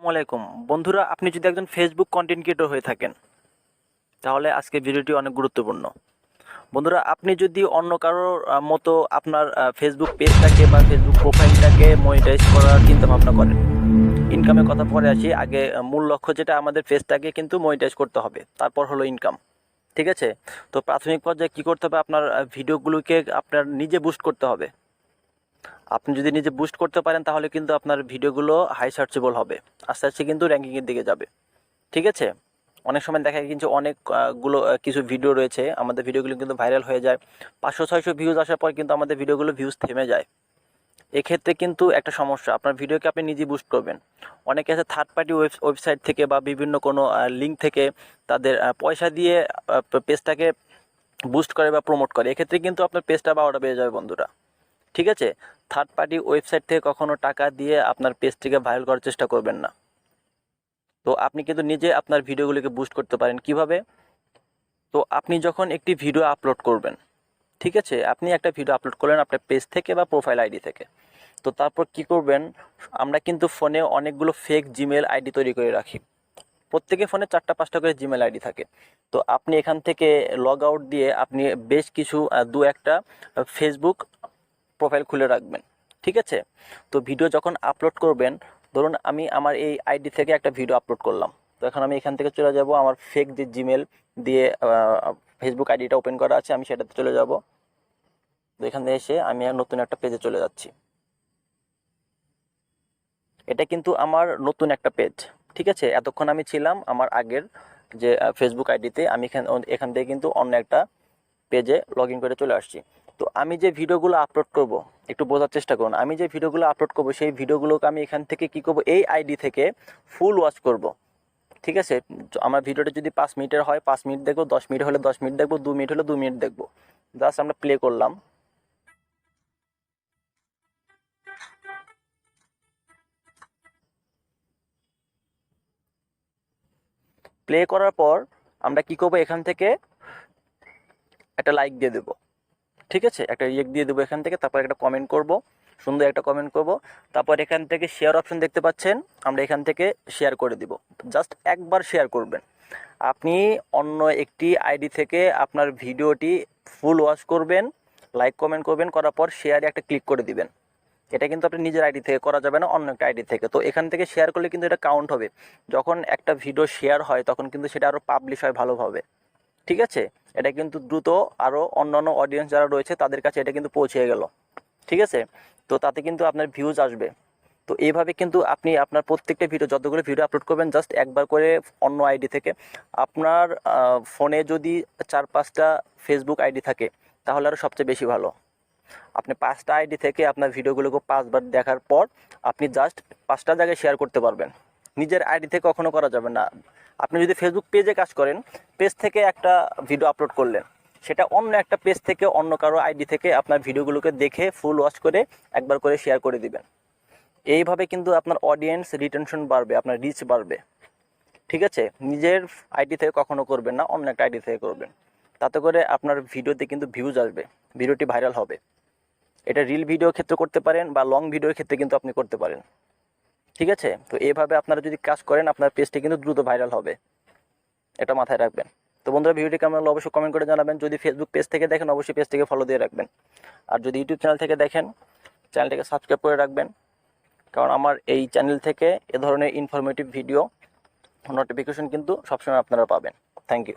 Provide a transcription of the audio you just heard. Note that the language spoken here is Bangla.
আসসালামাইকুম বন্ধুরা, আপনি যদি একজন ফেসবুক কন্টেন্ট ক্রিয়েটর হয়ে থাকেন তাহলে আজকে ভিডিওটি অনেক গুরুত্বপূর্ণ। বন্ধুরা, আপনি যদি অন্য কারোর মতো আপনার ফেসবুক পেজটাকে বা ফেসবুক প্রোফাইলটাকে মনিটাইজ করার চিন্তা ভাবনা করেন, ইনকামের কথা পরে আসি। আগে মূল লক্ষ্য যেটা, আমাদের পেজটাকে কিন্তু মনিটাইজ করতে হবে, তারপর হলো ইনকাম। ঠিক আছে? তো প্রাথমিক পর্যায়ে কী করতে হবে, আপনার ভিডিওগুলোকে আপনার নিজে বুস্ট করতে হবে। আপনি যদি নিজে বুস্ট করতে পারেন তাহলে কিন্তু আপনার ভিডিওগুলো হাই সার্চেবল হবে, আস্তে আস্তে কিন্তু র্যাঙ্কিংয়ের দিকে যাবে। ঠিক আছে? অনেক সময় দেখা যায় কিন্তু অনেকগুলো কিছু ভিডিও রয়েছে, আমাদের ভিডিওগুলো কিন্তু ভাইরাল হয়ে যায়, 500-600 ভিউজ আসার পর কিন্তু আমাদের ভিডিওগুলো ভিউজ থেমে যায়। এক্ষেত্রে কিন্তু একটা সমস্যা, আপনার ভিডিওকে আপনি নিজে বুস্ট করবেন। অনেকে আছে থার্ড পার্টি ওয়েবসাইট থেকে বা বিভিন্ন কোনো লিঙ্ক থেকে তাদের পয়সা দিয়ে পেজটাকে বুস্ট করে বা প্রমোট করে। এক্ষেত্রে কিন্তু আপনার পেজটা 12টা বেজে যাবে বন্ধুরা। ঠিক আছে? থার্ড পার্টি ওয়েবসাইট থেকে কখনো টাকা দিয়ে আপনার পেজটিকে ভাইরাল করার চেষ্টা করবেন না। তো আপনি কিন্তু নিজে আপনার ভিডিওগুলিকে বুস্ট করতে পারেন কিভাবে? তো আপনি যখন একটি ভিডিও আপলোড করবেন, ঠিক আছে, আপনি একটা ভিডিও আপলোড করলেন আপনার পেজ থেকে বা প্রোফাইল আইডি থেকে। তো তারপর কি করবেন, আমরা কিন্তু ফোনে অনেকগুলো ফেক জিমেল আইডি তৈরি করে রাখি। প্রত্যেকের ফোনে 4টা-5টা করে জিমেল আইডি থাকে। তো আপনি এখান থেকে লগ আউট দিয়ে আপনি বেশ কিছু 2-1টা ফেসবুক প্রোফাইল খুলে রাখবেন। ঠিক আছে? তো ভিডিও যখন আপলোড করবেন, ধরুন আমি আমার এই আইডি থেকে একটা ভিডিও আপলোড করলাম। তো এখন আমি এখান থেকে চলে যাব আমার ফেক যে জিমেল দিয়ে ফেসবুক আইডিটা ওপেন করা আছে, আমি সেটাতে চলে যাব। তো এখানে এসে আমি নতুন একটা পেজে চলে যাচ্ছি। এটা কিন্তু আমার নতুন একটা পেজ। ঠিক আছে? এতক্ষণ আমি ছিলাম আমার আগের যে ফেসবুক আইডিতে, আমি এখান থেকে কিন্তু অন্য একটা পেজে লগ ইন করে চলে আসছি। তো আমি যে ভিডিওগুলো আপলোড করব, একটু বোঝার চেষ্টা করুন। আমি যে ভিডিওগুলো আপলোড করব সেই ভিডিওগুলোকে আমি এখান থেকে কী করব, এই আইডি থেকে ফুল ওয়াচ করব। ঠিক আছে? আমার ভিডিওটা যদি 5 মিনিটের হয় 5 মিনিট দেখব, 10 মিনিট হলে 10 মিনিট দেখব, 2 মিনিট হলে 2 মিনিট দেখব। জাস্ট আমরা প্লে করলাম। প্লে করার পর আমরা কী করব, এখান থেকে একটা লাইক দিয়ে দেবো। ঠিক আছে? একটা রিয়েক্ট দিয়ে দেবো এখান থেকে, তারপর একটা কমেন্ট করব, সুন্দর একটা কমেন্ট করব। তারপর এখান থেকে শেয়ার অপশন দেখতে পাচ্ছেন, আমরা এখান থেকে শেয়ার করে দিব। জাস্ট একবার শেয়ার করবেন। আপনি অন্য একটি আইডি থেকে আপনার ভিডিওটি ফুল ওয়াচ করবেন, লাইক কমেন্ট করবেন, করার পর শেয়ারে একটা ক্লিক করে দিবেন। এটা কিন্তু আপনি নিজের আইডি থেকে করা যাবে না, অন্য একটা আইডি থেকে। তো এখান থেকে শেয়ার করলে কিন্তু এটা কাউন্ট হবে। যখন একটা ভিডিও শেয়ার হয় তখন কিন্তু সেটা আরও পাবলিশ হয় ভালোভাবে। ঠিক আছে? এটা কিন্তু দ্রুত আরও অন্যান্য অডিয়েন্স যারা রয়েছে তাদের কাছে এটা কিন্তু পৌঁছে গেল। ঠিক আছে? তো তাতে কিন্তু আপনার ভিউজ আসবে। তো এইভাবে কিন্তু আপনি আপনার প্রত্যেকটা ভিডিও, যতগুলো ভিডিও আপলোড করবেন, জাস্ট একবার করে অন্য আইডি থেকে। আপনার ফোনে যদি 4-5টা ফেসবুক আইডি থাকে তাহলে আরও সবচেয়ে বেশি ভালো। আপনি 5টা আইডি থেকে আপনার ভিডিওগুলোকে 5বার দেখার পর আপনি জাস্ট 5টা জায়গায় শেয়ার করতে পারবেন। নিজের আইডি থেকে কখনো করা যাবে না। আপনি যদি ফেসবুক পেজে কাজ করেন, পেজ থেকে একটা ভিডিও আপলোড করলেন, সেটা অন্য একটা পেজ থেকে অন্য কারো আইডি থেকে আপনার ভিডিওগুলোকে দেখে ফুল ওয়াচ করে একবার করে শেয়ার করে দিবেন। এইভাবে কিন্তু আপনার অডিয়েন্স রিটেনশন বাড়বে, আপনার রিচ বাড়বে। ঠিক আছে? নিজের আইডি থেকে কখনো করবেন না, অন্য একটা আইডি থেকে করবেন। তাতে করে আপনার ভিডিওতে কিন্তু ভিউজ আসবে, ভিডিওটি ভাইরাল হবে। এটা রিল ভিডিওর ক্ষেত্রে করতে পারেন বা লং ভিডিওর ক্ষেত্রে কিন্তু আপনি করতে পারেন। ঠিক আছে? তো এইভাবে আপনারা যদি কাজ করেন আপনার পেজটি কিন্তু দ্রুত ভাইরাল হবে। এটা মাথায় রাখবেন। তো বন্ধুরা, ভিডিওটি কেমন লাগলো অবশ্যই কমেন্ট করে জানাবেন। যদি ফেসবুক পেজ থেকে দেখেন অবশ্যই পেজটিকে ফলো দিয়ে রাখবেন। আর যদি ইউটিউব চ্যানেল থেকে দেখেন, চ্যানেলটিকে সাবস্ক্রাইব করে রাখবেন। কারণ আমার এই চ্যানেল থেকে এ ধরনের ইনফরমেটিভ ভিডিও নোটিফিকেশন কিন্তু সবসময় আপনারা পাবেন। Thank you.